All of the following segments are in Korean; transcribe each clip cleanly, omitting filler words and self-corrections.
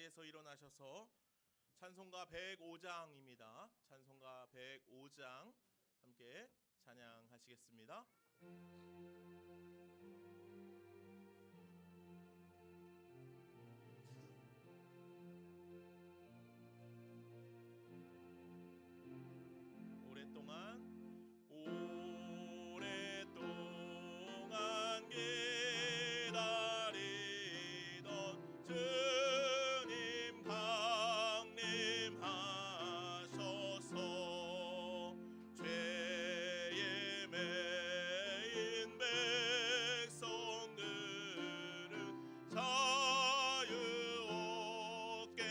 자리에서 일어나셔서 찬송가 105장입니다. 찬송가 105장 함께 찬양하시겠습니다. 오랫동안 기다리던 주님 강림하셔서 죄에 매인 백성들을 자유 얻게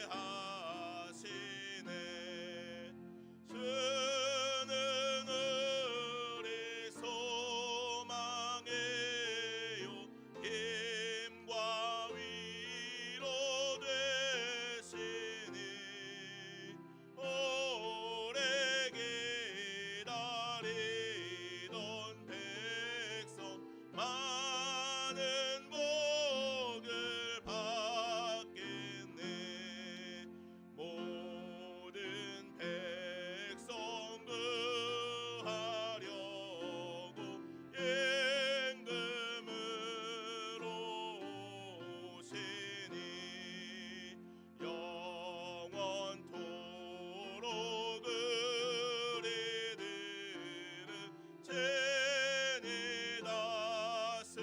하시네. 주는 우리 소망이요 힘과 위로 되시니 오래 기다리던 백성 많은 복을 받겠네. 모든 백성 구하려고 임금으로 오시니 영원토록 우리들은 친히 다스리시네.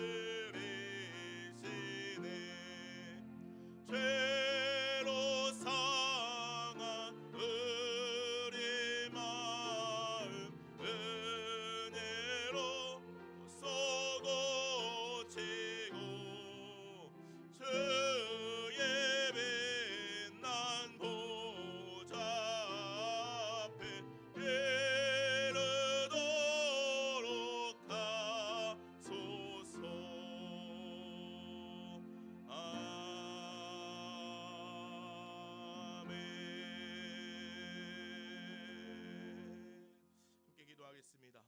죄로 상한 우리 마음 은혜로 쏘고치고 주의 빛난 보좌 앞에 이르도록 하소서. 아멘. 함께 기도하겠습니다.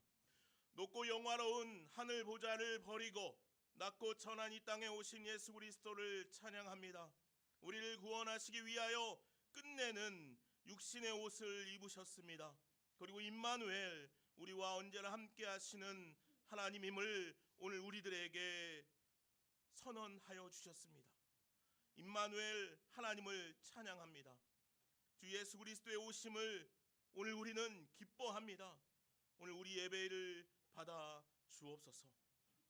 높고 영화로운 하늘 보좌를 버리고 낮고 천한 이 땅에 오신 예수 그리스도를 찬양합니다. 우리를 구원하시기 위하여 끝내는 육신의 옷을 입으셨습니다. 그리고 임마누엘, 우리와 언제나 함께 하시는 하나님임을 오늘 우리들에게 선언하여 주셨습니다. 임마누엘, 하나님을 찬양합니다. 주 예수 그리스도의 오심을 오늘 우리는 기뻐합니다. 오늘 우리 예배를 받아 주옵소서.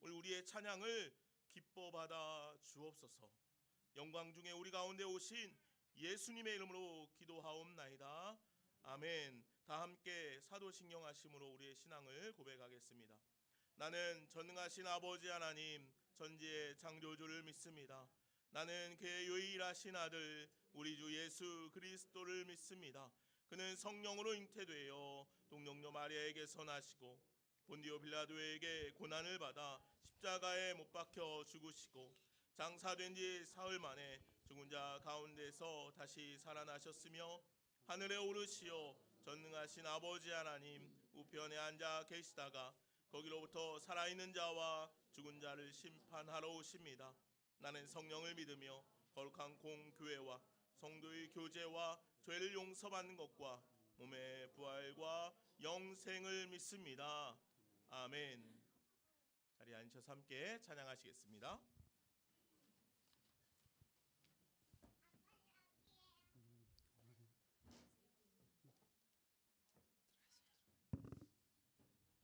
오늘 우리의 찬양을 기뻐 받아 주옵소서. 영광 중에 우리 가운데 오신 예수님의 이름으로 기도하옵나이다. 아멘. 다 함께 사도신경 하심으로 우리의 신앙을 고백하겠습니다. 나는 전능하신 아버지 하나님 전지의 창조주를 믿습니다. 나는 그의 유일하신 아들 우리 주 예수 그리스도를 믿습니다. 그는 성령으로 잉태되어 동정녀 마리아에게서 나시고 본디오 빌라도에게 고난을 받아 십자가에 못 박혀 죽으시고 장사된 지 사흘 만에 죽은 자 가운데서 다시 살아나셨으며 하늘에 오르시어 전능하신 아버지 하나님 우편에 앉아 계시다가 거기로부터 살아있는 자와 죽은 자를 심판하러 오십니다. 나는 성령을 믿으며 거룩한 공교회와 성도의 교제와 죄를 용서받는 것과 몸의 부활과 영생을 믿습니다. 아멘. 자리에 앉으셔서 함께 찬양하시겠습니다.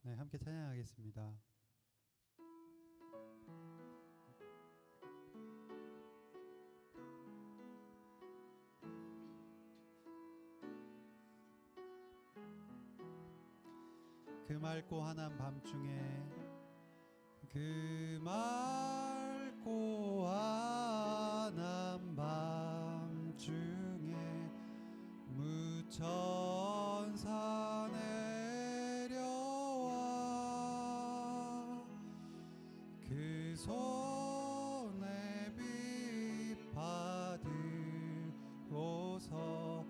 네, 함께 찬양하겠습니다. 그 맑고 환한 밤중에 그 맑고 환한 밤중에 무천사 내려와 그 손에 빛 받으고서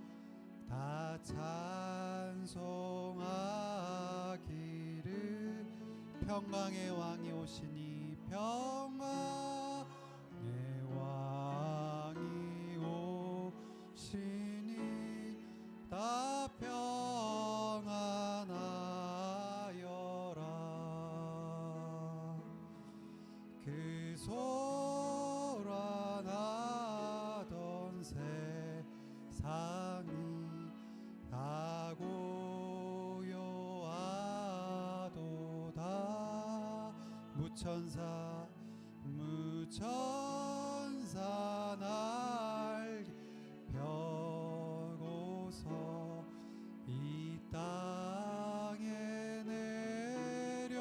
다 찬송하기를 평강의 왕이 오시니 평강의 왕이 세상이 다 고요하도다. 무천사 날 펴고서 이 땅에 내려와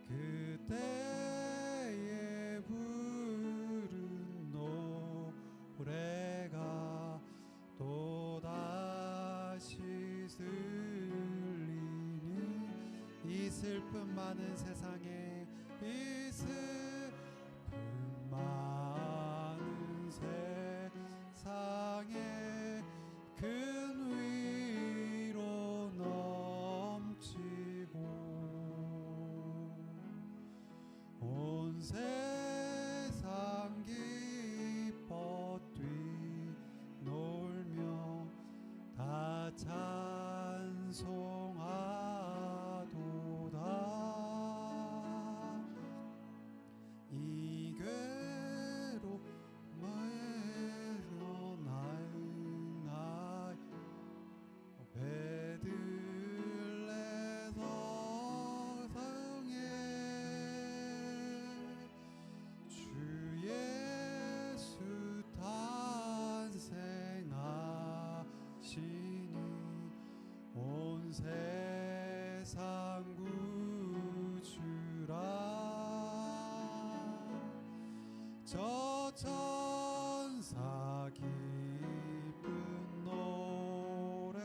그때에 부른 노래가 또다시 들리니 이 슬픔 많은 세상에 이 슬픔 많은 세상에 큰 위로 넘치고 온 세상 기뻐 뛰놀며 다 찬송하도다. 이 괴로움에서 나의 베들레헴 성에 주 예수 탄생하시니 온 세상 구주라. 저 천사 기쁜 노래를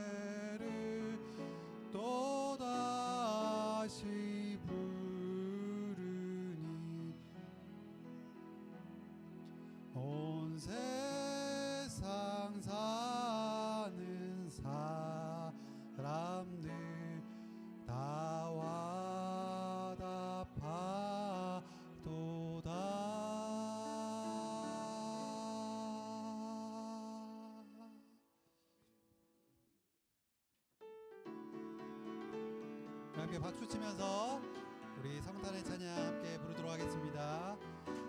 또다시 부르니 온 세상 사는 사람들 다 와답하도다. 함께 박수 치면서 우리 성탄의 찬양 함께 부르도록 하겠습니다.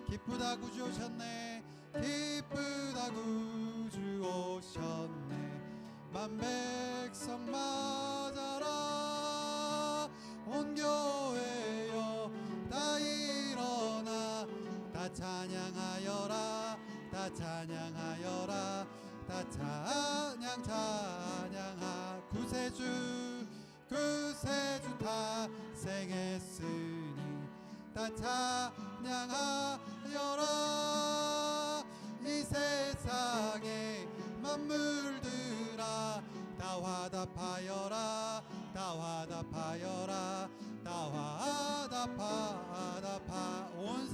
기쁘다 구주 오셨네, 기쁘다 구주 오셨네, 만 백성 맞아라. 온 교회여 다 일어나 다 찬양하여라, 다 찬양하여라, 다 찬양하. 구세주 탄생했으니 다 찬양하여라. 이 세상의 만물들아 다 화답하여라, 다 화답하여라, 다 화답하. 온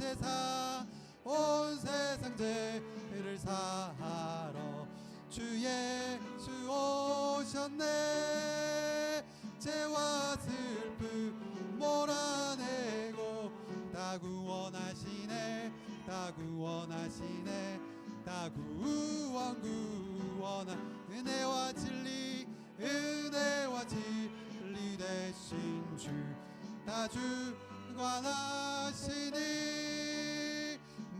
세상 죄를 사하러 주 예수 오셨네. 죄와 슬픔 몰아내고 다 구원하시네, 다 구원하시네, 다 구원. 은혜와 진리 되신 주 다 주관하시니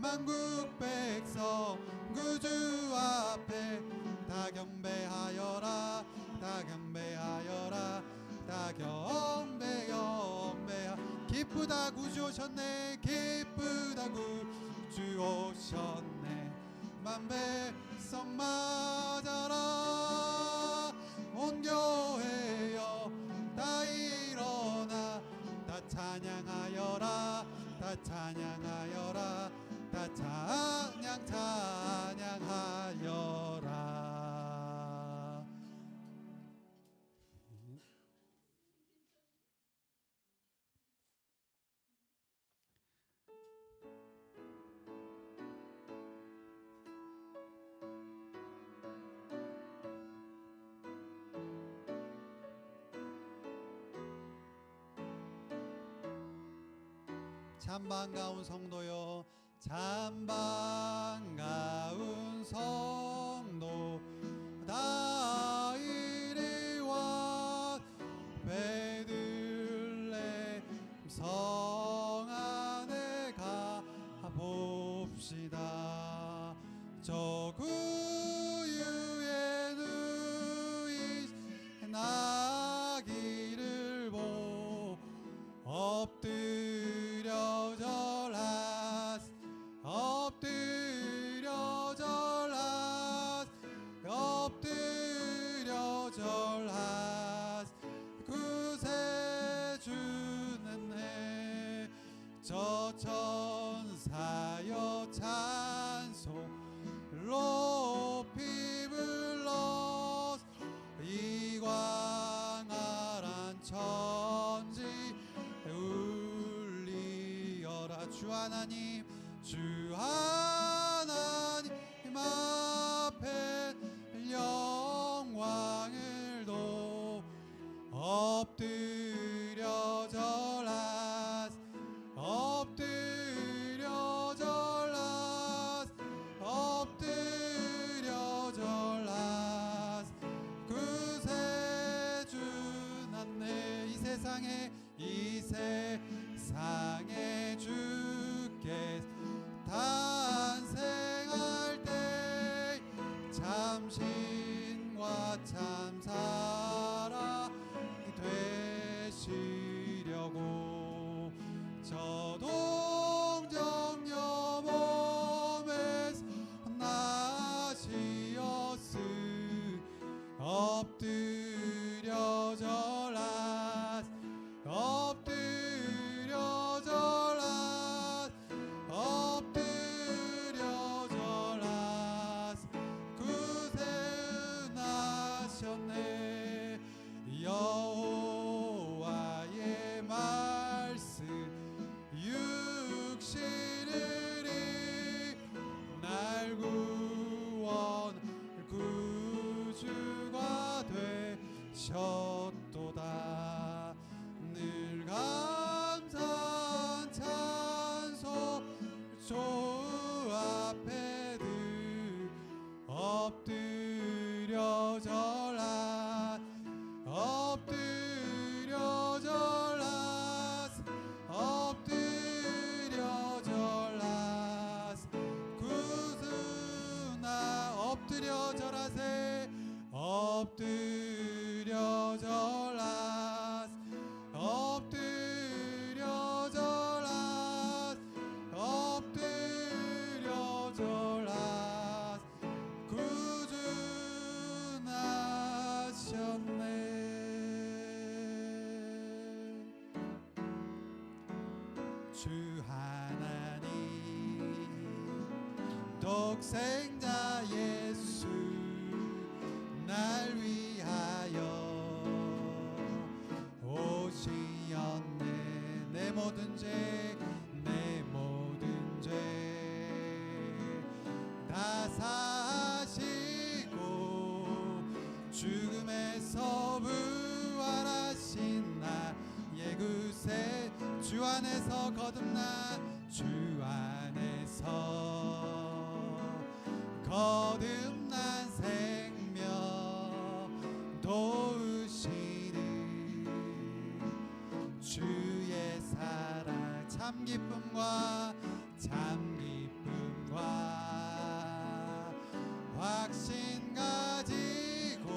만국 백성 구주 앞에 다 경배하여라, 다 경배하여라, 다 경배하. 기쁘다 구주 오셨네, 기쁘다 구주 오셨네, 만 백성 맞아라. 온 교회여 다 일어나 다 찬양하여라, 다 찬양하여라, 다 찬양하여라. 참 반가운 성도요, 참 반가운 성도 다 이리 와 베들레헴 성 안에 가봅시다. 저 구유에 누이신 아기를 보 엎드려 절하시 엎드려 절하시 엎드려 절하시 구세주는 내 저 천사여 찬송 높이 불러서 이광활한 천지 울리어라. 주 하나님 주 하나님 앞에 영광을 도 엎드려 절하시 엎드려 절하시 엎드려 절하시 구세주 났네. 이 세상에 주께서 탄생할 때 참신과 참사랑이 되시려고 저 동정녀 몸에서 나시었으 엎드려 절하시 엎드려 절하시 엎드려 절하시 구세나셨네. 여호와의 말씀 육신을 날 구원 구주가 되셨도다. 늘 감사한 찬송 주 앞에 늘 엎드려 절하시 엎드려 절하시 엎드려 절하시 구주나 엎드려 절하세 엎드려 절하시 엎드려 절하시 엎드려 절하시 구주 나셨네. 주 하나님 독생자 예수 날 위하여 오시었네. 내 모든 죄 내 모든 죄 다 사하시고 죽음에서 부활하신 나의 구세 주 안에서 거듭나 주 안에서 거듭난 생명 도우시는 주의 사랑 참 기쁨과 확신 가지고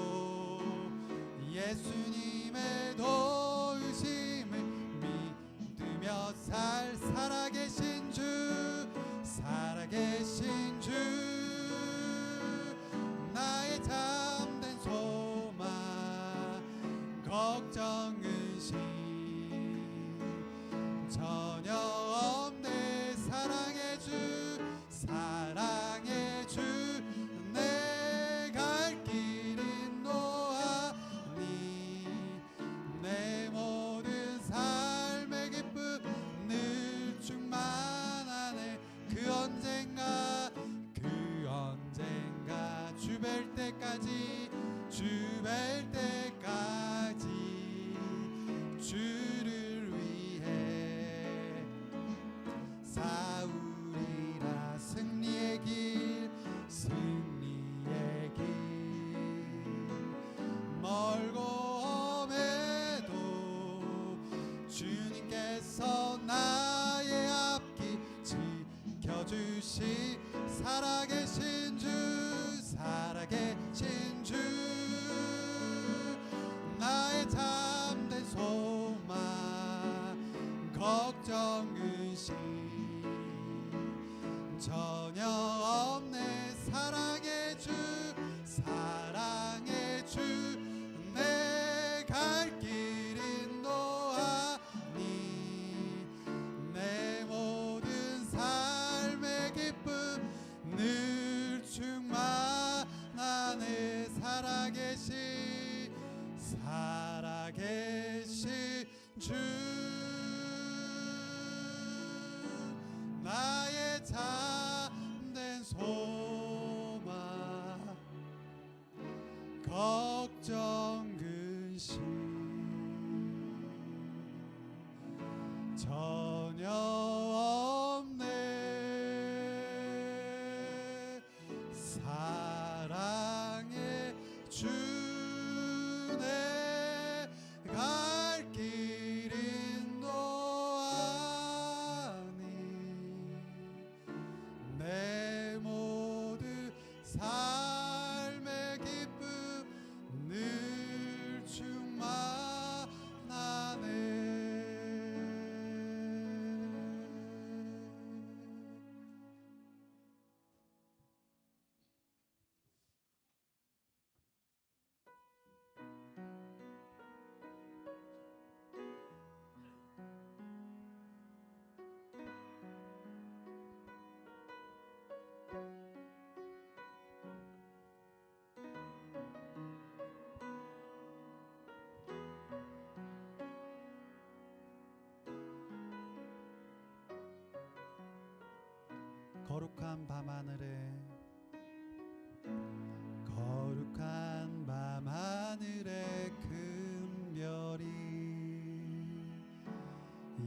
예수님의 도우심을 믿으며 살아계신 주 나의 참된 소망 걱정 의심 전혀 없네. 사랑의 주 내 갈 길은 노하니 내 모든 삶의 기쁨 늘 충만하네. 그 언젠가 주 뵐 때까지 주를 위해 싸우리라 승리 주시 살아계신 주 살아계신 주 나의 참된 소망 걱정 근심 전혀 없네 사랑의 주 사랑의 주 내 갈 길 인도하니 내 모든 삶의 기쁨 늘 충만하네 살아계신 주 나의 참된 소망 걱정 근심 전혀 없네 사랑의 주 내 갈 길 인도하니 내 모든 삶의 기쁨 늘 충만하네 거룩한 밤하늘에 거룩한 밤하늘에 큰 별이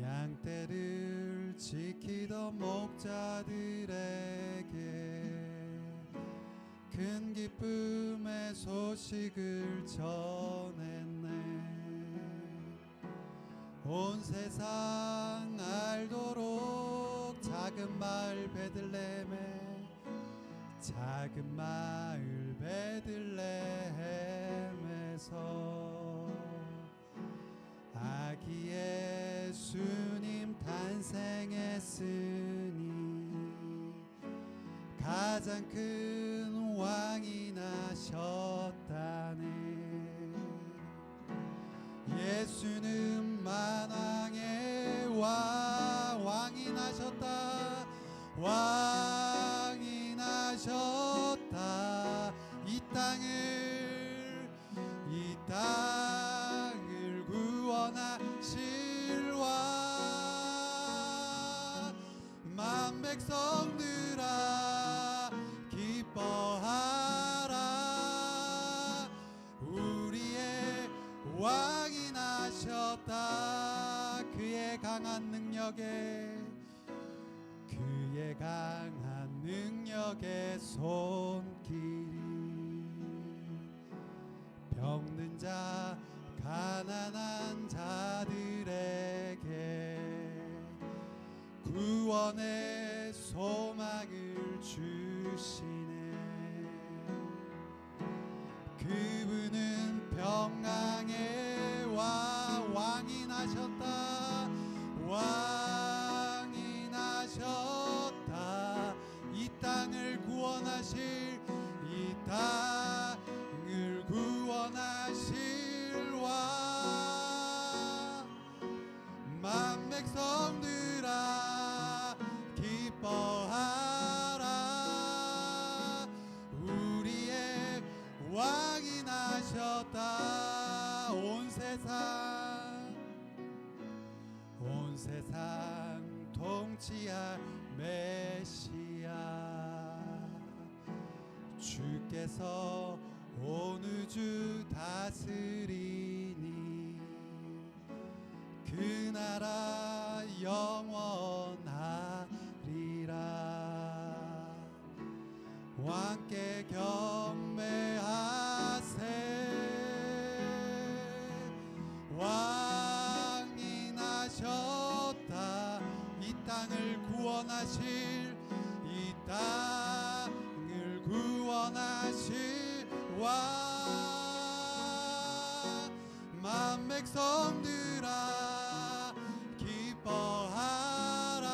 양떼를 지키던 목자들에게 큰 기쁨의 소식을 전했네 온 세상 알도록 작은 마을 베들레헴에 작은 마을 베들레헴에서 아기 예수님 탄생했으니 가장 큰 왕이 나셨다네 예수는 만왕의 왕이 나셨다 왕이 나셨다 이 땅을 구원하실 왕 만 백성들아 기뻐하라 우리의 왕이 나셨다 그의 강한 능력의 손길이 병든 자 가난한 자들에게 구원의 소망을 주시네 그분은 평강의 왕이 나셨다 왕이 나셨다 이 땅을 구원하실 이 땅을 구원하실 왕 만 백성들아 기뻐하라 우리의 왕이 나셨다 온 세상 통치할 메시아 주께서 온 우주 다스리니 그 나라 영원하리라 왕께 경배하세 왕이 나셨다 이 땅을 구원하실 이 구원하실 왕 만 백성들아 기뻐하라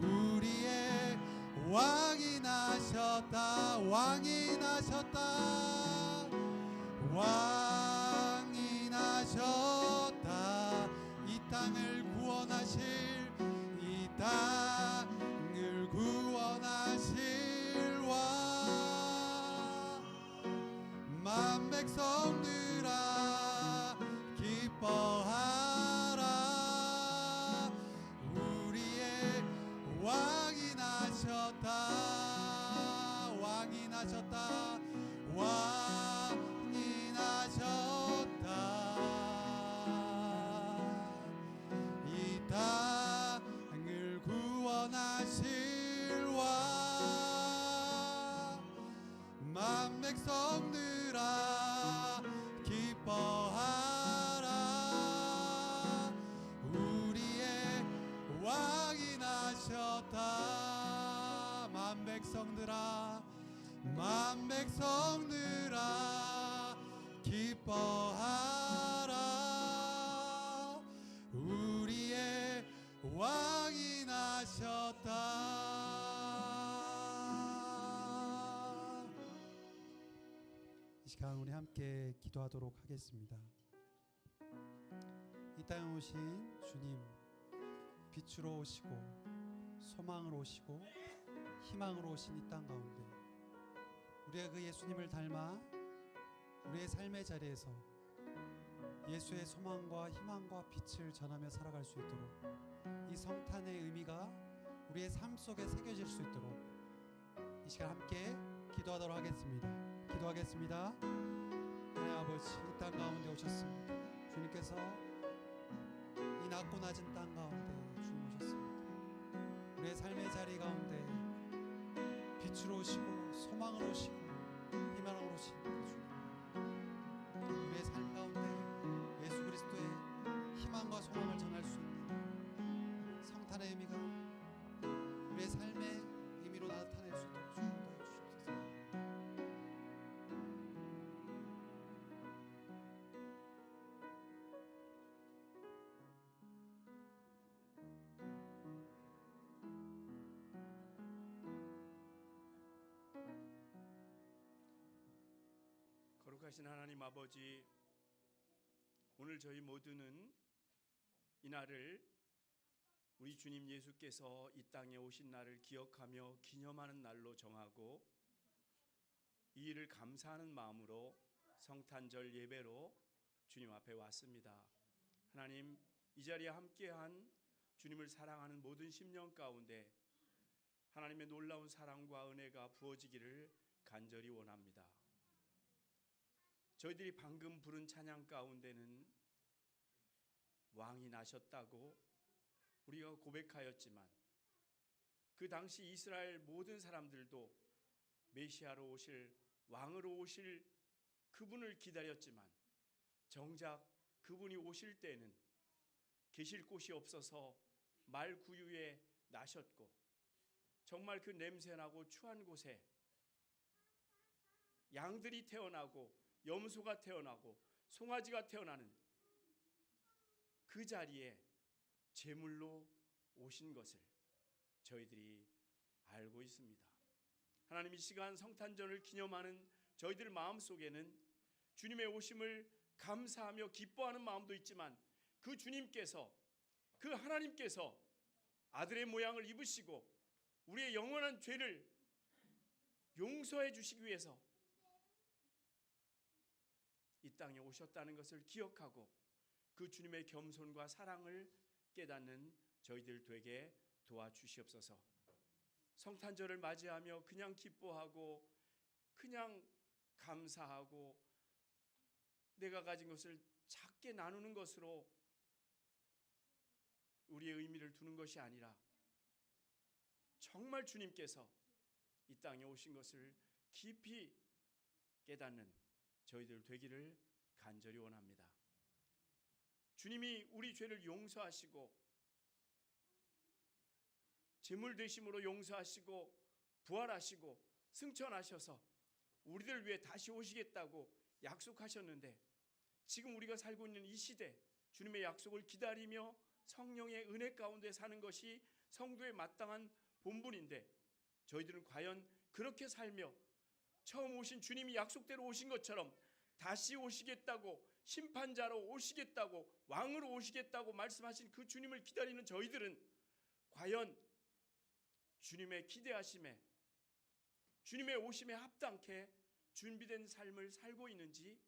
우리의 왕이 나셨다 왕이 나셨다 왕이 나셨다 이 땅을 구원하실 이 땅을 구원하실 왕만 백성들아 기뻐하라 우리의 왕이 나셨다 왕이 나셨다 왕이 나셨다 이 땅을 구원하실 왕만 백성들아 기뻐하라 우리의 왕이 나셨다 만 백성들아 기뻐하라 우리의 왕이 나셨다. 이 시간 우리 함께 기도하도록 하겠습니다. 이 땅에 오신 주님, 빛으로 오시고 소망으로 오시고 희망으로 오신 이 땅 가운데 우리가 그 예수님을 닮아 우리의 삶의 자리에서 예수의 소망과 희망과 빛을 전하며 살아갈 수 있도록 이 성탄의 의미가 우리의 삶 속에 새겨질 수 있도록 이 시간 함께 기도하도록 하겠습니다. 기도하겠습니다. 하나님 아버지, 이 땅 가운데 오셨습니다. 주님께서 이 낮고 낮은 땅 가운데 주님 오셨습니다. 우리의 삶의 자리 가운데 빛으로 오시고 소망으로 오시고 희망으로 오신 주님, 우리의 삶 가운데 예수 그리스도의 희망과 소망을 전할 수 있는 성탄의 의미가 우리의 삶의 의미로 나타낼 수 있도록 주님 도와주시옵소서. 거룩하신 하나님 아버지, 오늘 저희 모두는 이날을 우리 주님 예수께서 이 땅에 오신 날을 기억하며 기념하는 날로 정하고 이 일을 감사하는 마음으로 성탄절 예배로 주님 앞에 왔습니다. 하나님, 이 자리에 함께한 주님을 사랑하는 모든 심령 가운데 하나님의 놀라운 사랑과 은혜가 부어지기를 간절히 원합니다. 저희들이 방금 부른 찬양 가운데는 왕이 나셨다고 우리가 고백하였지만 그 당시 이스라엘 모든 사람들도 메시아로 오실, 왕으로 오실 그분을 기다렸지만 정작 그분이 오실 때는 계실 곳이 없어서 말 구유에 나셨고 정말 그 냄새나고 추한 곳에 양들이 태어나고 염소가 태어나고 송아지가 태어나는 그 자리에 제물로 오신 것을 저희들이 알고 있습니다. 하나님, 이 시간 성탄절을 기념하는 저희들 마음속에는 주님의 오심을 감사하며 기뻐하는 마음도 있지만 그 주님께서, 그 하나님께서 아들의 모양을 입으시고 우리의 영원한 죄를 용서해 주시기 위해서 이 땅에 오셨다는 것을 기억하고 그 주님의 겸손과 사랑을 깨닫는 저희들 되게 도와주시옵소서. 성탄절을 맞이하며 그냥 기뻐하고 그냥 감사하고 내가 가진 것을 작게 나누는 것으로 우리의 의미를 두는 것이 아니라 정말 주님께서 이 땅에 오신 것을 깊이 깨닫는 저희들 되기를 간절히 원합니다. 주님이 우리 죄를 용서하시고 제물 되심으로 용서하시고 부활하시고 승천하셔서 우리들 위해 다시 오시겠다고 약속하셨는데, 지금 우리가 살고 있는 이 시대 주님의 약속을 기다리며 성령의 은혜 가운데 사는 것이 성도의 마땅한 본분인데, 저희들은 과연 그렇게 살며 처음 오신 주님이 약속대로 오신 것처럼 다시 오시겠다고, 심판자로 오시겠다고, 왕으로 오시겠다고 말씀하신 그 주님을 기다리는 저희들은 과연 주님의 기대하심에, 주님의 오심에 합당케 준비된 삶을 살고 있는지,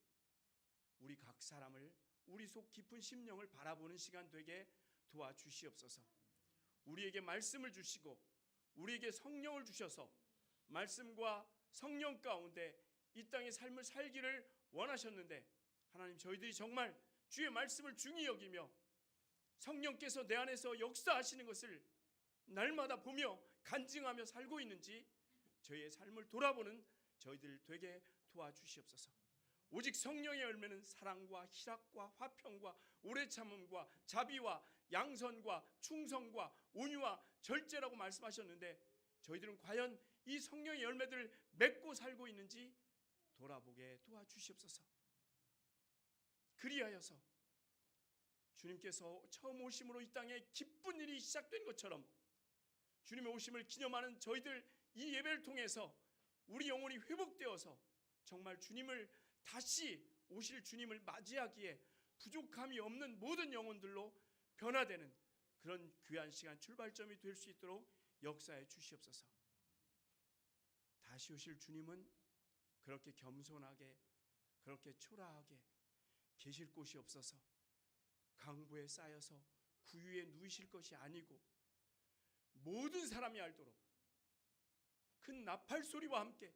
우리 각 사람을, 우리 속 깊은 심령을 바라보는 시간 되게 도와주시옵소서. 우리에게 말씀을 주시고 우리에게 성령을 주셔서 말씀과 성령 가운데 이 땅의 삶을 살기를 원하셨는데, 하나님, 저희들이 정말 주의 말씀을 중히 여기며 성령께서 내 안에서 역사하시는 것을 날마다 보며 간증하며 살고 있는지 저희의 삶을 돌아보는 저희들 되게 도와주시옵소서. 오직 성령의 열매는 사랑과 희락과 화평과 오래 참음과 자비와 양선과 충성과 온유와 절제라고 말씀하셨는데, 저희들은 과연 이 성령의 열매들을 맺고 살고 있는지 돌아보게 도와주시옵소서. 그리하여서 주님께서 처음 오심으로 이 땅에 기쁜 일이 시작된 것처럼 주님의 오심을 기념하는 저희들 이 예배를 통해서 우리 영혼이 회복되어서 정말 주님을 다시 오실 주님을 맞이하기에 부족함이 없는 모든 영혼들로 변화되는 그런 귀한 시간 출발점이 될 수 있도록 역사해 주시옵소서. 다시 오실 주님은 그렇게 겸손하게, 그렇게 초라하게 계실 곳이 없어서 강부에 쌓여서 구유에 누이실 것이 아니고, 모든 사람이 알도록 큰 나팔 소리와 함께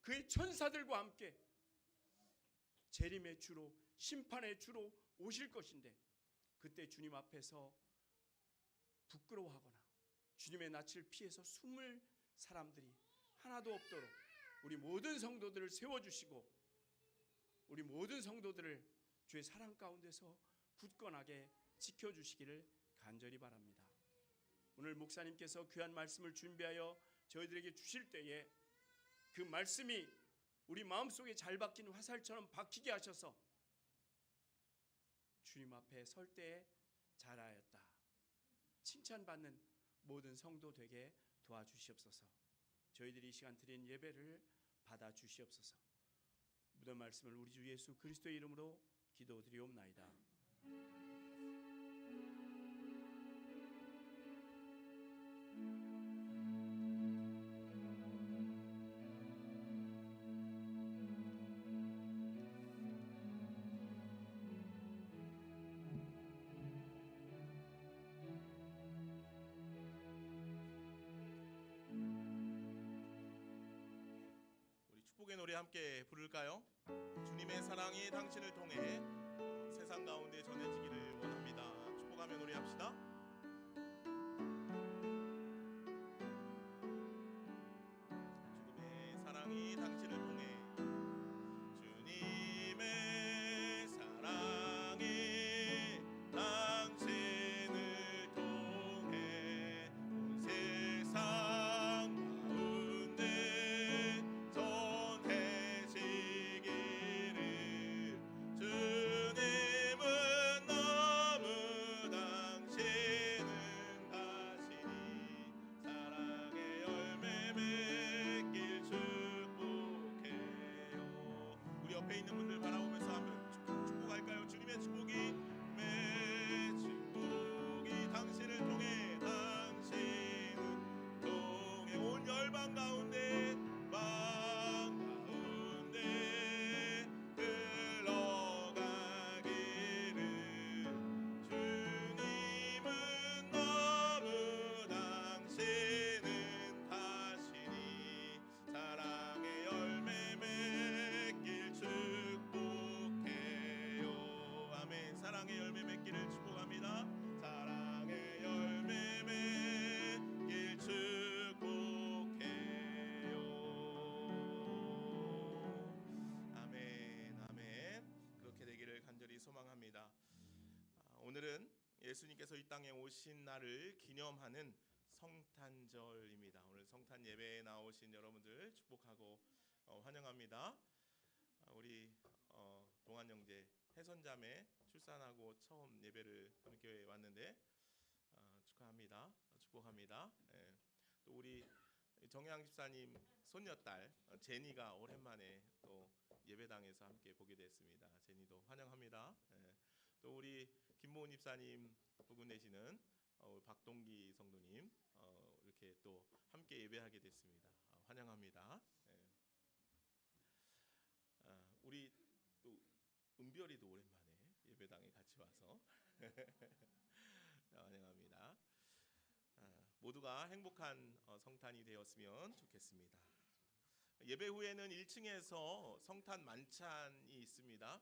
그의 천사들과 함께 재림의 주로, 심판의 주로 오실 것인데, 그때 주님 앞에서 부끄러워하거나 주님의 낯을 피해서 숨을 사람들이 하나도 없도록 우리 모든 성도들을 세워주시고, 우리 모든 성도들을 주의 사랑 가운데서 굳건하게 지켜주시기를 간절히 바랍니다. 오늘 목사님께서 귀한 말씀을 준비하여 저희들에게 주실 때에 그 말씀이 우리 마음속에 잘 박힌 화살처럼 박히게 하셔서 주님 앞에 설 때에 잘하였다 칭찬받는 모든 성도 되게 도와주시옵소서. 저희들이 이 시간 드린 예배를 받아주시옵소서. 모든 말씀을 우리 주 예수 그리스도의 이름으로 기도드리옵나이다. 우리 축복의 노래 함께 부를까요? 주님의 사랑이 당신을 통해 세상 가운데 전해지기를 원합니다. 축복하며 노래합시다. 주님의 사랑이 당신을 통해, 주님의 사랑이 당신을 통해 온 세상 가운데 전해지기를, 주님은 너무 당신은 가시니 사랑의 열매 맺길 축복해요. 우리 옆에 있는 분들 바라보면서 한번 축복할까요? 주님의 축복이, 축복이 당신을 통해, 당신은 통해 온 열방 가운데, 방 가운데 흘러가기를, 주님은 너무 당신은 가시니 사랑의 열매 맺길 축복해요. 아멘. 사랑의 열매 맺기를 축복합니다. 사랑의 열매 맺길 축복해요. 아멘. 아멘. 그렇게 되기를 간절히 소망합니다. 오늘은 예수님께서 이 땅에 오신 날을 기념하는 성탄절입니다. 오늘 성탄 예배에 나오신 여러분들 축복하고 환영합니다. 우리 동안 형제 혜선자매 출산하고 처음 예배를 함께 왔는데 축하합니다. 축복합니다. 예. 또 우리 정양 집사님 손녀딸 제니가 오랜만에 또 예배당에서 함께 보게 됐습니다. 제니도 환영합니다. 예. 또 우리 김모은 집사님 부분 내시는 우리 박동기 성도님 이렇게 또 함께 예배하게 됐습니다. 환영합니다. 예. 우리 또 은별이도 오랜만에 예배당에 같이 와서 환영합니다. 모두가 행복한 성탄이 되었으면 좋겠습니다. 예배 후에는 1층에서 성탄 만찬이 있습니다.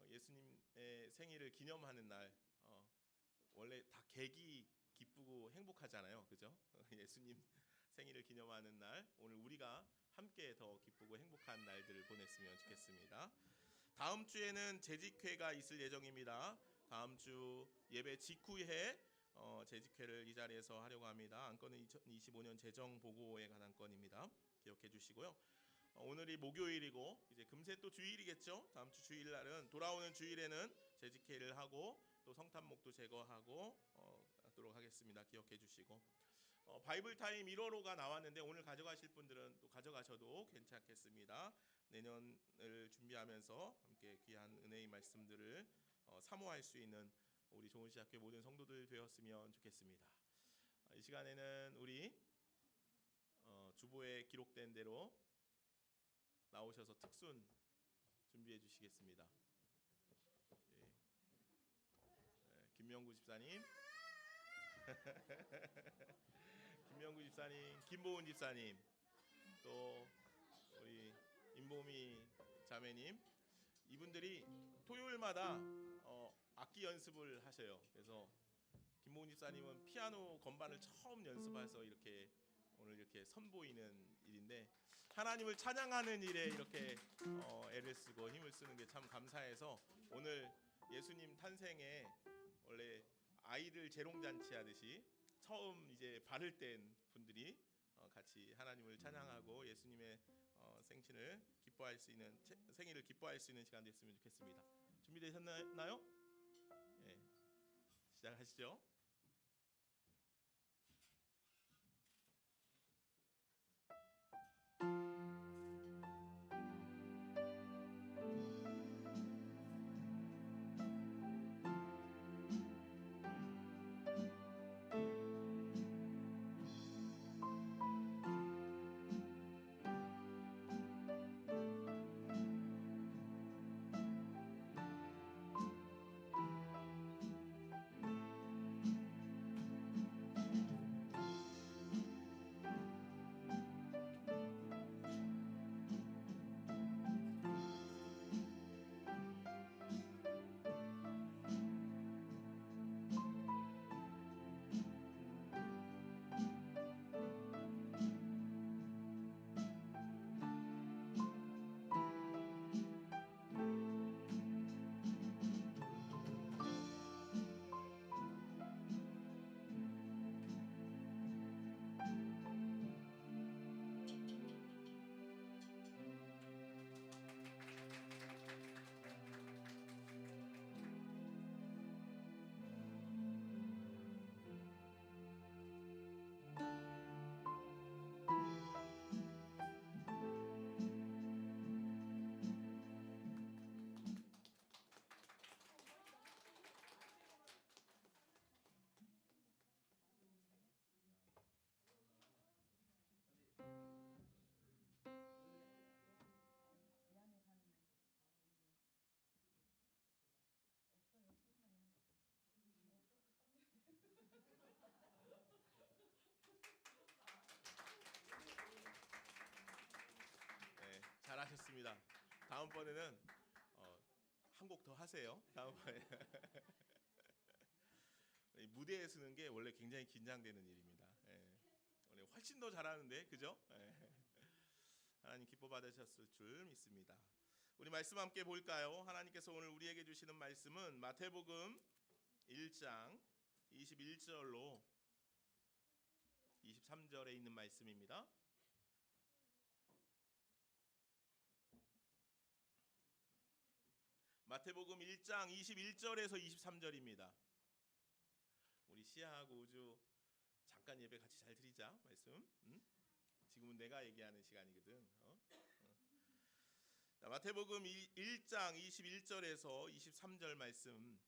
예수님의 생일을 기념하는 날 원래 다 계기 기쁘고 행복하잖아요, 그죠? 예수님 생일을 기념하는 날 오늘 우리가 함께 더 기쁘고 행복한 날들을 보냈으면 좋겠습니다. 다음 주에는 재직회가 있을 예정입니다. 다음 주 예배 직후에 재직회를 이 자리에서 하려고 합니다. 안건은 2025년 재정 보고에 관한 건입니다. 기억해 주시고요. 오늘이 목요일이고 이제 금세 또 주일이겠죠. 다음 주 주일 날은 돌아오는 주일에는 재직회를 하고 또 성탄목도 제거하고 하도록 하겠습니다. 기억해 주시고 바이블 타임 1월호가 나왔는데 오늘 가져가실 분들은 또 가져가셔도 괜찮겠습니다. 내년을 준비하면서 함께 귀한 은혜의 말씀들을 사모할 수 있는 우리 좋은시학교의 모든 성도들 되었으면 좋겠습니다. 이 시간에는 우리 주보에 기록된 대로 나오셔서 특순 준비해 주시겠습니다. 예. 김명구 집사님, 김명구 집사님, 김보은 집사님, 또 우리 임보미 자매님, 이분들이 토요일마다 악기 연습을 하셔요. 그래서 김보은 집사님은 피아노 건반을 처음 연습해서 이렇게 오늘 이렇게 선보이는 일인데 하나님을 찬양하는 일에 이렇게 애를 쓰고 힘을 쓰는 게 참 감사해서 오늘 예수님 탄생에 원래 아이들 재롱잔치 하듯이 처음 이제 발을 뗀 분들이 같이 하나님을 찬양하고 예수님의 생신을 기뻐할 수 있는 생일을 기뻐할 수 있는 시간 됐으면 좋겠습니다. 준비되셨나요? 예, 시작하시죠. 네, 잘하셨습니다. 다음번에는 한 곡 더 하세요. 다음번에 무대에 서는 게 원래 굉장히 긴장되는 일입니다. 예. 원래 훨씬 더 잘하는데 그죠? 예. 하나님 기뻐 받으셨을 줄 믿습니다. 우리 말씀 함께 볼까요? 하나님께서 오늘 우리에게 주시는 말씀은 마태복음 1장 21절로 23절에 있는 말씀입니다. 마태복음 1장 21절에서 23절입니다. 우리 시야하고 우주 잠깐 예배 같이 잘 드리자. 말씀. 지금은 내가 얘기하는 시간이거든. 자, 마태복음 1장 21절에서 23절 말씀,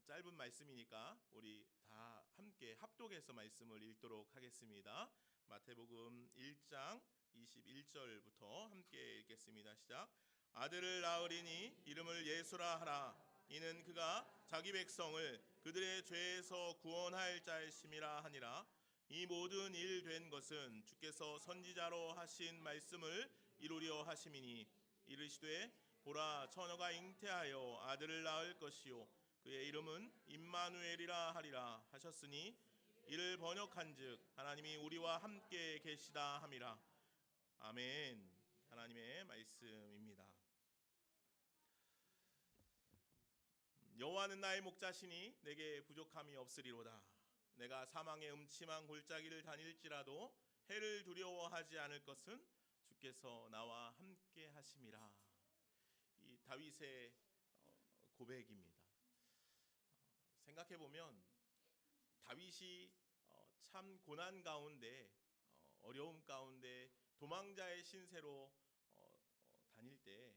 짧은 말씀이니까 우리 다 함께 합독해서 말씀을 읽도록 하겠습니다. 마태복음 1장 21절부터 함께 읽겠습니다. 시작. 아들을 낳으리니 이름을 예수라 하라. 이는 그가 자기 백성을 그들의 죄에서 구원할 자이심이라 하니라. 이 모든 일 된 것은 주께서 선지자로 하신 말씀을 이루려 하심이니 이르시되 보라 처녀가 잉태하여 아들을 낳을 것이요 그의 이름은 임마누엘이라 하리라 하셨으니 이를 번역한즉 하나님이 우리와 함께 계시다 함이라. 아멘. 하나님의 말씀입니다. 여호와는 나의 목자시니 내게 부족함이 없으리로다. 내가 사망의 음침한 골짜기를 다닐지라도 해를 두려워하지 않을 것은 주께서 나와 함께 하심이라. 이 다윗의 고백입니다. 생각해 보면 다윗이 참 고난 가운데 어려움 가운데 도망자의 신세로 다닐 때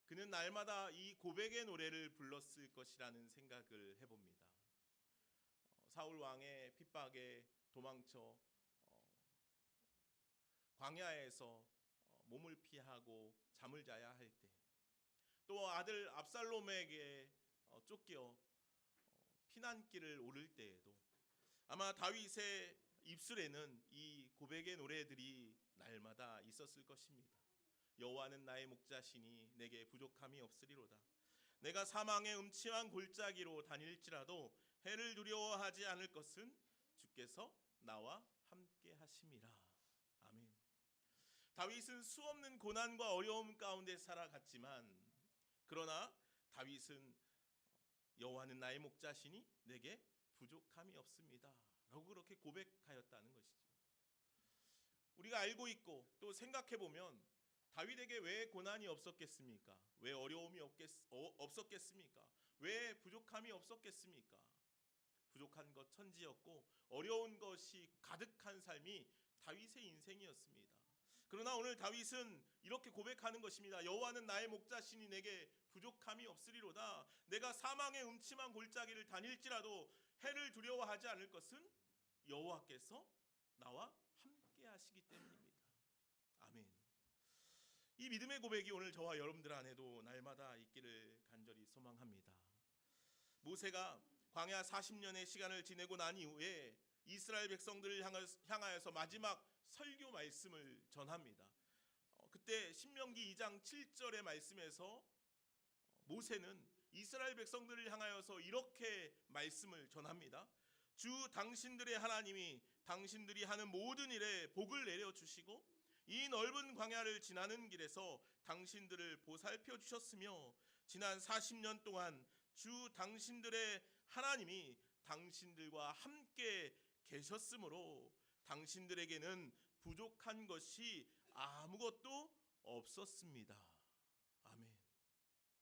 그는 날마다 이 고백의 노래를 불렀을 것이라는 생각을 해봅니다. 사울 왕의 핍박에 도망쳐 광야에서 몸을 피하고 잠을 자야 할 때, 또 아들 압살롬에게 쫓겨 피난길을 오를 때에도 아마 다윗의 입술에는 이 고백의 노래들이 날마다 있었을 것입니다. 여호와는 나의 목자시니 내게 부족함이 없으리로다. 내가 사망의 음침한 골짜기로 다닐지라도 해를 두려워하지 않을 것은 주께서 나와 함께 하심이라. 아멘. 다윗은 수없는 고난과 어려움 가운데 살아갔지만 그러나 다윗은 여호와는 나의 목자시니 내게 부족함이 없습니다 라고 그렇게 고백하였다는 것이죠. 우리가 알고 있고 또 생각해 보면 다윗에게 왜 고난이 없었겠습니까? 왜 어려움이 없었겠습니까? 왜 부족함이 없었겠습니까? 부족한 것 천지였고 어려운 것이 가득한 삶이 다윗의 인생이었습니다. 그러나 오늘 다윗은 이렇게 고백하는 것입니다. 여호와는 나의 목자시니 내게 부족함이 없으리로다. 내가 사망의 음침한 골짜기를 다닐지라도 해를 두려워하지 않을 것은 여호와께서 나와 함께 하시기 때문입니다. 아멘. 이 믿음의 고백이 오늘 저와 여러분들 안에도 날마다 있기를 간절히 소망합니다. 모세가 광야 40년의 시간을 지내고 난 이후에 이스라엘 백성들을 향하여서 마지막 설교 말씀을 전합니다. 그때 신명기 2장 7절의 말씀에서 모세는 이스라엘 백성들을 향하여서 이렇게 말씀을 전합니다. 주 당신들의 하나님이 당신들이 하는 모든 일에 복을 내려주시고 이 넓은 광야를 지나는 길에서 당신들을 보살펴 주셨으며 지난 40년 동안 주 당신들의 하나님이 당신들과 함께 계셨으므로 당신들에게는 부족한 것이 아무것도 없었습니다. 아멘.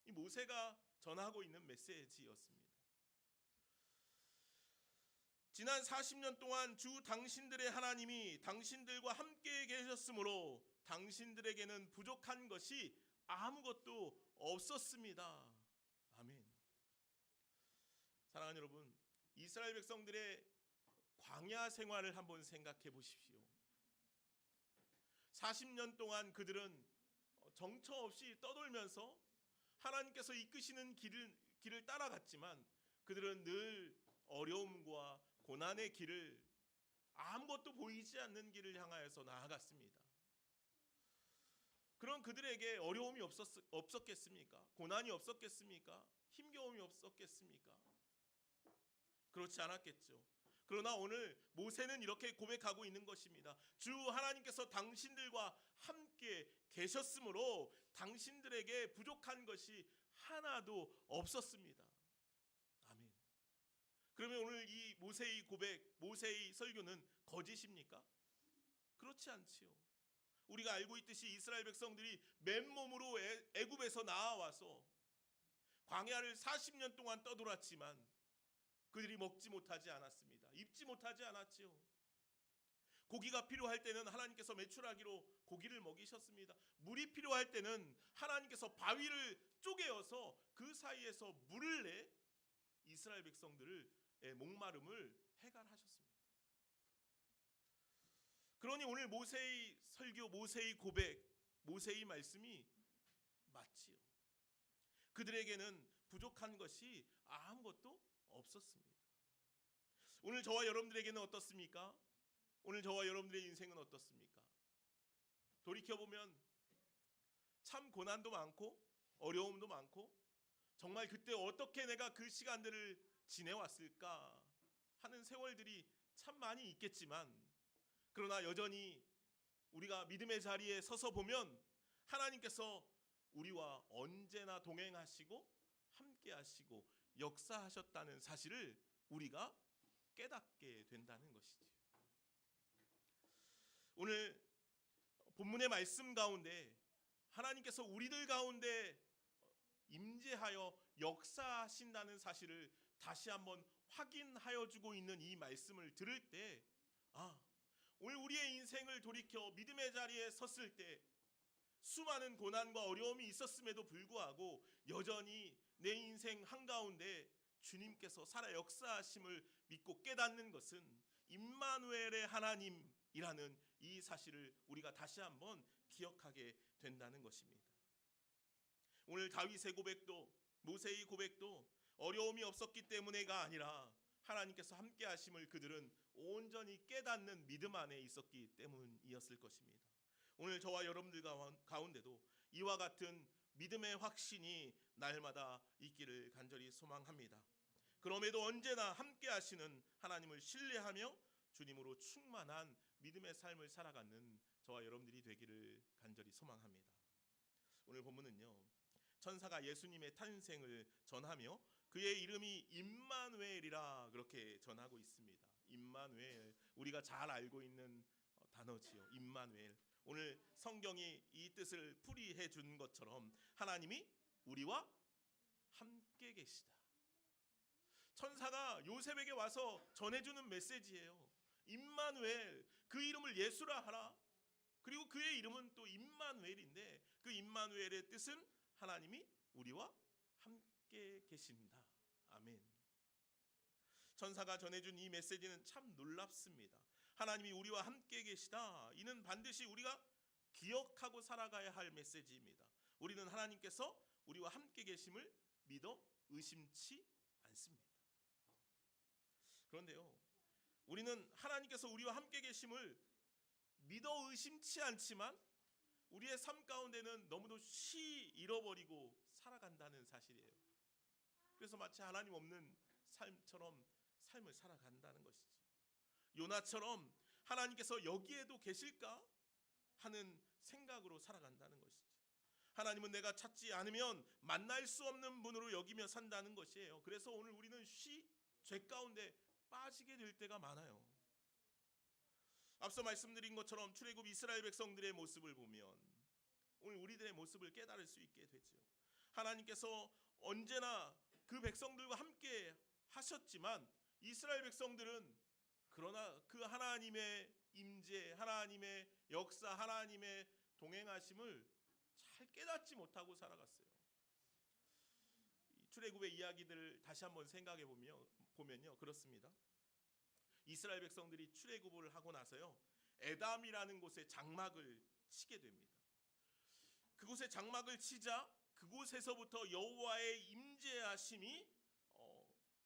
이 모세가 전하고 있는 메시지였습니다. 지난 40년 동안 주 당신들의 하나님이 당신들과 함께 계셨으므로 당신들에게는 부족한 것이 아무것도 없었습니다. 아멘. 사랑하는 여러분, 이스라엘 백성들의 광야 생활을 한번 생각해 보십시오. 40년 동안 그들은 정처 없이 떠돌면서 하나님께서 이끄시는 길을 따라갔지만 그들은 늘 어려움과 고난의 길을 아무것도 보이지 않는 길을 향하여서 나아갔습니다. 그런 그들에게 어려움이 없었겠습니까? 고난이 없었겠습니까? 힘겨움이 없었겠습니까? 그렇지 않았겠죠. 그러나 오늘 모세는 이렇게 고백하고 있는 것입니다. 주 하나님께서 당신들과 함께 계셨으므로 당신들에게 부족한 것이 하나도 없었습니다. 아멘. 그러면 오늘 이 모세의 고백, 모세의 설교는 거짓입니까? 그렇지 않지요. 우리가 알고 있듯이 이스라엘 백성들이 맨몸으로 애굽에서 나와서 광야를 40년 동안 떠돌았지만 그들이 먹지 못하지 않았습니다. 입지 못하지 않았지요. 고기가 필요할 때는 하나님께서 메추라기로 고기를 먹이셨습니다. 물이 필요할 때는 하나님께서 바위를 쪼개어서 그 사이에서 물을 내 이스라엘 백성들의 목마름을 해결하셨습니다. 그러니 오늘 모세의 설교, 모세의 고백, 모세의 말씀이 맞지요. 그들에게는 부족한 것이 아무것도 없었습니다. 오늘 저와 여러분들에게는 어떻습니까? 오늘 저와 여러분들의 인생은 어떻습니까? 돌이켜보면 참 고난도 많고 어려움도 많고 정말 그때 어떻게 내가 그 시간들을 지내왔을까 하는 세월들이 참 많이 있겠지만, 그러나 여전히 우리가 믿음의 자리에 서서 보면 하나님께서 우리와 언제나 동행하시고 함께하시고 역사하셨다는 사실을 우리가 깨닫게 된다는 것이지요. 오늘 본문의 말씀 가운데 하나님께서 우리들 가운데 임재하여 역사하신다는 사실을 다시 한번 확인하여 주고 있는 이 말씀을 들을 때, 오늘 우리의 인생을 돌이켜 믿음의 자리에 섰을 때 수많은 고난과 어려움이 있었음에도 불구하고 여전히 내 인생 한가운데 주님께서 살아 역사하심을 믿고 깨닫는 것은 임마누엘의 하나님이라는 이 사실을 우리가 다시 한번 기억하게 된다는 것입니다. 오늘 다윗의 고백도 모세의 고백도 어려움이 없었기 때문에가 아니라 하나님께서 함께 하심을 그들은 온전히 깨닫는 믿음 안에 있었기 때문이었을 것입니다. 오늘 저와 여러분들 가운데도 이와 같은 믿음의 확신이 날마다 있기를 간절히 소망합니다. 그럼에도 언제나 함께 하시는 하나님을 신뢰하며 주님으로 충만한 믿음의 삶을 살아가는 저와 여러분들이 되기를 간절히 소망합니다. 오늘 본문은요, 천사가 예수님의 탄생을 전하며 그의 이름이 임마누엘이라 그렇게 전하고 있습니다. 임마누엘, 우리가 잘 알고 있는 단어지요. 임마누엘. 오늘 성경이 이 뜻을 풀이해 준 것처럼 하나님이 우리와 함께 계시다. 천사가 요셉에게 와서 전해주는 메시지예요. 임마누엘, 그 이름을 예수라 하라. 그리고 그의 이름은 또 임마누엘인데 그 임마누엘의 뜻은 하나님이 우리와 함께 계신다. 아멘. 천사가 전해준 이 메시지는 참 놀랍습니다. 하나님이 우리와 함께 계시다. 이는 반드시 우리가 기억하고 살아가야 할 메시지입니다. 우리는 하나님께서 우리와 함께 계심을 믿어 의심치 않습니다. 그런데요, 우리는 하나님께서 우리와 함께 계심을 믿어 의심치 않지만 우리의 삶 가운데는 너무도 쉬 잃어버리고 살아간다는 사실이에요. 그래서 마치 하나님 없는 삶처럼 삶을 살아간다는 것이죠. 요나처럼 하나님께서 여기에도 계실까 하는 생각으로 살아간다는 것이죠. 하나님은 내가 찾지 않으면 만날 수 없는 분으로 여기며 산다는 것이에요. 그래서 오늘 우리는 죄 가운데 빠지게 될 때가 많아요. 앞서 말씀드린 것처럼 출애굽 이스라엘 백성들의 모습을 보면 오늘 우리들의 모습을 깨달을 수 있게 되죠. 하나님께서 언제나 그 백성들과 함께 하셨지만 이스라엘 백성들은 그러나 그 하나님의 임재, 하나님의 역사, 하나님의 동행하심을 잘 깨닫지 못하고 살아갔어요. 출애굽의 이야기들을 다시 한번 생각해 보면요, 그렇습니다. 이스라엘 백성들이 출애굽을 하고 나서요, 에담이라는 곳에 장막을 치게 됩니다. 그곳에 장막을 치자 그곳에서부터 여호와의 임재하심이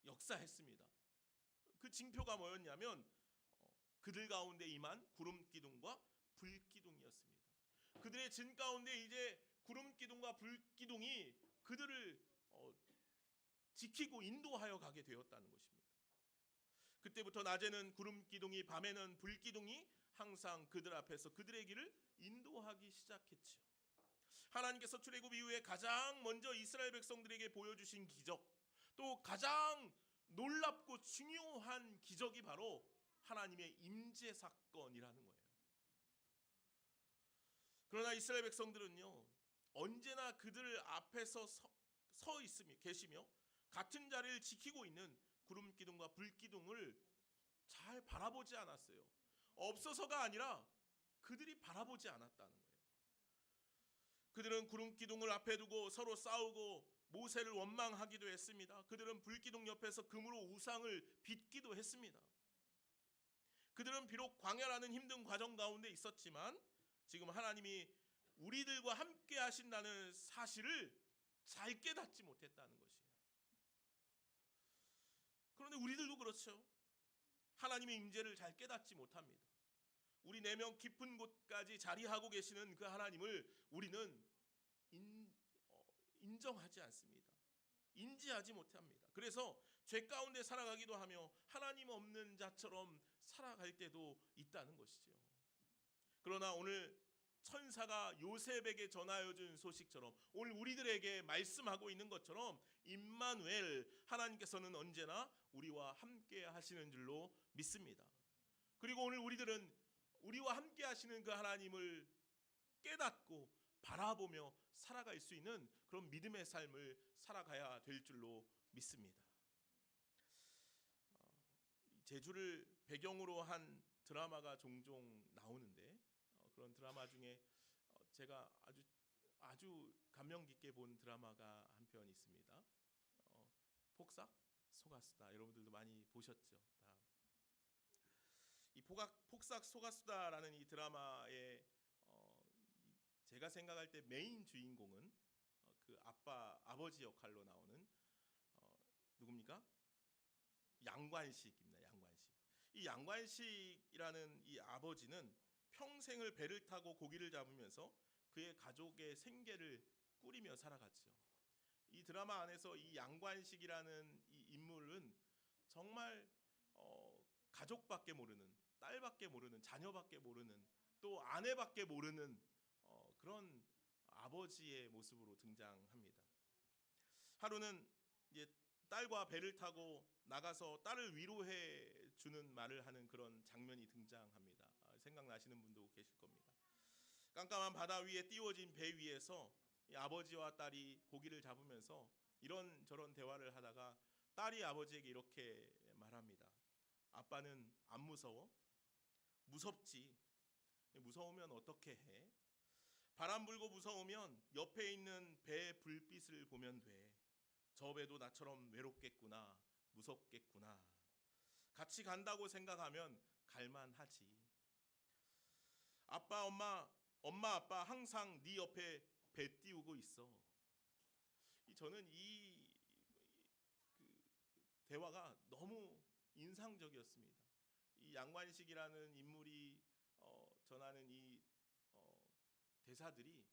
역사했습니다. 그 징표가 뭐였냐면 그들 가운데 임한 구름 기둥과 불 기둥이었습니다. 그들의 진 가운데 이제 구름 기둥과 불 기둥이 그들을 지키고 인도하여 가게 되었다는 것입니다. 그때부터 낮에는 구름 기둥이, 밤에는 불 기둥이 항상 그들 앞에서 그들의 길을 인도하기 시작했죠. 하나님께서 출애굽 이후에 가장 먼저 이스라엘 백성들에게 보여주신 기적, 또 가장 놀랍고 중요한 기적이 바로 하나님의 임재 사건이라는 거예요. 그러나 이스라엘 백성들은요, 언제나 그들 앞에서 서 있으며 계시며 같은 자리를 지키고 있는 구름 기둥과 불 기둥을 잘 바라보지 않았어요. 없어서가 아니라 그들이 바라보지 않았다는 거예요. 그들은 구름 기둥을 앞에 두고 서로 싸우고 모세를 원망하기도 했습니다. 그들은 불 기둥 옆에서 금으로 우상을 빚기도 했습니다. 그들은 비록 광야라는 힘든 과정 가운데 있었지만 지금 하나님이 우리들과 함께 하신다는 사실을 잘 깨닫지 못했다는 것이에요. 그런데 우리들도 그렇죠. 하나님의 임재를 잘 깨닫지 못합니다. 우리 내면 깊은 곳까지 자리하고 계시는 그 하나님을 우리는 인정하지 않습니다. 인지하지 못합니다. 그래서 죄 가운데 살아가기도 하며 하나님 없는 자처럼 살아갈 때도 있다는 것이죠. 그러나 오늘 천사가 요셉에게 전하여 준 소식처럼 오늘 우리들에게 말씀하고 있는 것처럼 임마누엘, 하나님께서는 언제나 우리와 함께 하시는 줄로 믿습니다. 그리고 오늘 우리들은 우리와 함께 하시는 그 하나님을 깨닫고 바라보며 살아갈 수 있는 그런 믿음의 삶을 살아가야 될 줄로 믿습니다. 제주를 배경으로 한 드라마가 종종 나오는데 그런 드라마 중에 제가 아주 감명 깊게 본 드라마가 한 편 있습니다. 폭삭 속았수다. 여러분들도 많이 보셨죠? 이 폭삭 속았수다라는 이 드라마의 제가 생각할 때 메인 주인공은 그 아버지 역할로 나오는 누굽니까? 양관식입니다. 양관식. 이 양관식이라는 이 아버지는 평생을 배를 타고 고기를 잡으면서 그의 가족의 생계를 꾸리며 살아갔죠. 이 드라마 안에서 이 양관식이라는 이 인물은 정말 가족밖에 모르는, 딸밖에 모르는, 자녀밖에 모르는, 또 아내밖에 모르는 그런 아버지의 모습으로 등장합니다. 하루는 이제 딸과 배를 타고 나가서 딸을 위로해 주는 말을 하는 그런 장면이 등장합니다. 생각나시는 분도 계실 겁니다. 깜깜한 바다 위에 띄워진 배 위에서 이 아버지와 딸이 고기를 잡으면서 이런저런 대화를 하다가 딸이 아버지에게 이렇게 말합니다. 아빠는 안 무서워? 무섭지. 무서우면 어떻게 해? 바람 불고 무서우면 옆에 있는 배 불빛을 보면 돼. 저 배도 나처럼 외롭겠구나, 무섭겠구나. 같이 간다고 생각하면 갈만하지. 엄마 아빠 항상 네 옆에 배 띄우고 있어. 저는 그 대화가 너무 인상적이었습니다. 이 양관식이라는 인물이 전하는 이 대사들이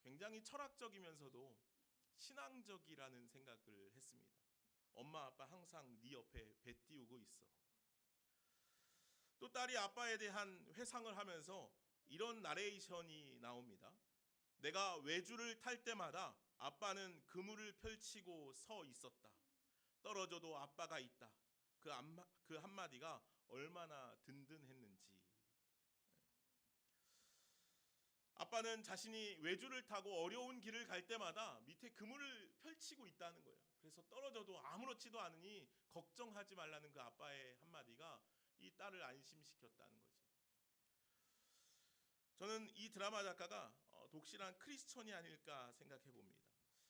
굉장히 철학적이면서도 신앙적이라는 생각을 했습니다. 엄마 아빠 항상 네 옆에 배 띄우고 있어. 또 딸이 아빠에 대한 회상을 하면서 이런 나레이션이 나옵니다. 내가 외주를 탈 때마다 아빠는 그물을 펼치고 서 있었다. 떨어져도 아빠가 있다. 그 한마디가 얼마나 든든했는지. 아빠는 자신이 외주를 타고 어려운 길을 갈 때마다 밑에 그물을 펼치고 있다는 거예요. 그래서 떨어져도 아무렇지도 않으니 걱정하지 말라는 그 아빠의 한마디가 이 딸을 안심시켰다는 거죠. 저는 이 드라마 작가가 독실한 크리스천이 아닐까 생각해 봅니다.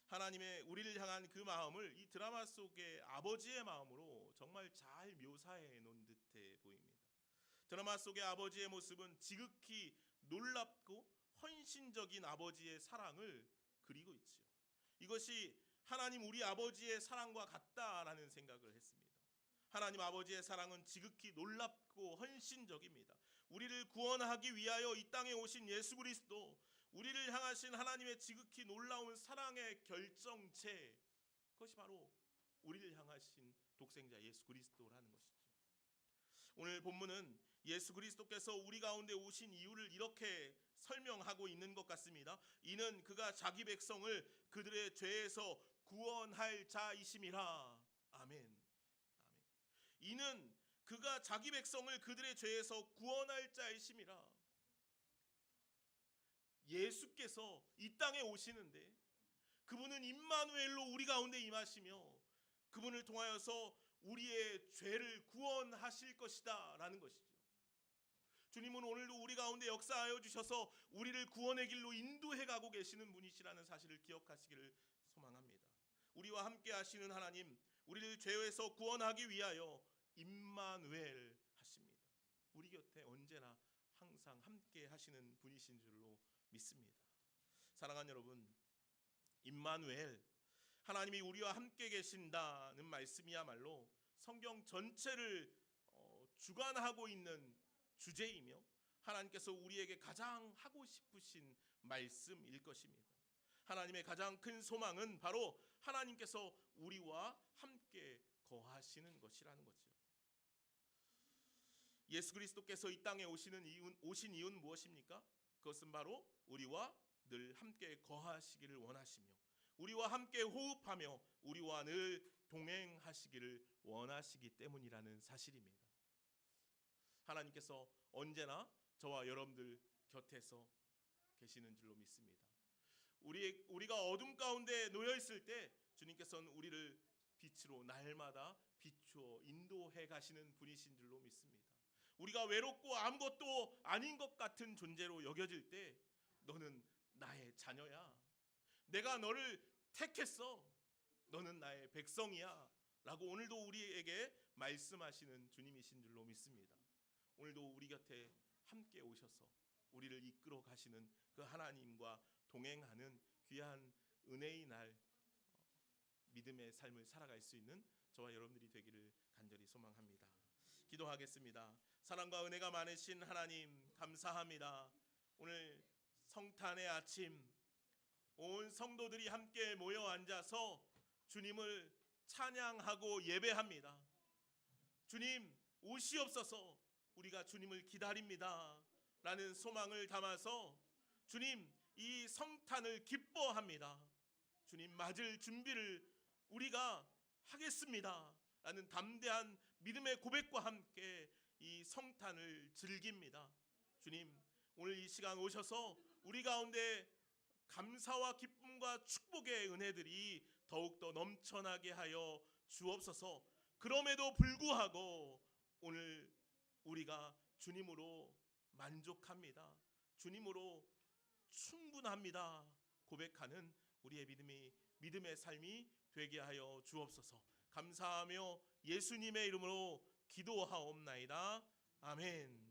하나님의 우리를 향한 그 마음을 이 드라마 속의 아버지의 마음으로 정말 잘 묘사해 놓은 듯해 보입니다. 드라마 속의 아버지의 모습은 지극히 놀랍고 헌신적인 아버지의 사랑을 그리고 있죠. 이것이 하나님 우리 아버지의 사랑과 같다라는 생각을 했습니다. 하나님 아버지의 사랑은 지극히 놀랍고 헌신적입니다. 우리를 구원하기 위하여 이 땅에 오신 예수 그리스도, 우리를 향하신 하나님의 지극히 놀라운 사랑의 결정체, 그것이 바로 우리를 향하신 독생자 예수 그리스도라는 것이죠. 오늘 본문은 예수 그리스도께서 우리 가운데 오신 이유를 이렇게 설명하고 있는 것 같습니다. 이는 그가 자기 백성을 그들의 죄에서 구원할 자이심이라. 아멘. 이는 그가 자기 백성을 그들의 죄에서 구원할 자이심이라. 예수께서 이 땅에 오시는데 그분은 임마누엘로 우리 가운데 임하시며 그분을 통하여서 우리의 죄를 구원하실 것이다 라는 것이죠. 주님은 오늘도 우리 가운데 역사하여 주셔서 우리를 구원의 길로 인도해 가고 계시는 분이시라는 사실을 기억하시기를 소망합니다. 우리와 함께 하시는 하나님, 우리를 죄에서 구원하기 위하여 임마누엘 하십니다. 우리 곁에 언제나 항상 함께 하시는 분이신 줄로 믿습니다. 사랑하는 여러분, 임마누엘, 하나님이 우리와 함께 계신다는 말씀이야말로 성경 전체를 주관하고 있는 주제이며 하나님께서 우리에게 가장 하고 싶으신 말씀일 것입니다. 하나님의 가장 큰 소망은 바로 하나님께서 우리와 함께 거하시는 것이라는 거죠. 예수 그리스도께서 이 땅에 오신 이유는 무엇입니까? 그것은 바로 우리와 늘 함께 거하시기를 원하시며 우리와 함께 호흡하며 우리와 늘 동행하시기를 원하시기 때문이라는 사실입니다. 하나님께서 언제나 저와 여러분들 곁에서 계시는 줄로 믿습니다. 우리가 어둠 가운데 놓여 있을 때 주님께서는 우리를 빛으로 날마다 비추어 인도해 가시는 분이신 줄로 믿습니다. 우리가 외롭고 아무것도 아닌 것 같은 존재로 여겨질 때 너는 나의 자녀야. 내가 너를 택했어. 너는 나의 백성이야. 라고 오늘도 우리에게 말씀하시는 주님이신 줄로 믿습니다. 오늘도 우리 곁에 함께 오셔서 우리를 이끌어 가시는 그 하나님과 동행하는 귀한 은혜의 날 믿음의 삶을 살아갈 수 있는 저와 여러분들이 되기를 간절히 소망합니다. 기도하겠습니다. 사랑과 은혜가 많으신 하나님 감사합니다. 오늘 성탄의 아침 온 성도들이 함께 모여 앉아서 주님을 찬양하고 예배합니다. 주님 오시옵소서. 우리가 주님을 기다립니다 라는 소망을 담아서 주님 이 성탄을 기뻐합니다. 주님 맞을 준비를 우리가 하겠습니다 라는 담대한 믿음의 고백과 함께 이 성탄을 즐깁니다. 주님 오늘 이 시간 오셔서 우리 가운데 감사와 기쁨과 축복의 은혜들이 더욱더 넘쳐나게 하여 주옵소서. 그럼에도 불구하고 오늘 우리가 주님으로 만족합니다. 주님으로 충분합니다. 고백하는 우리의 믿음의 삶이 되게 하여 주옵소서. 감사하며 예수님의 이름으로 기도하옵나이다. 아멘.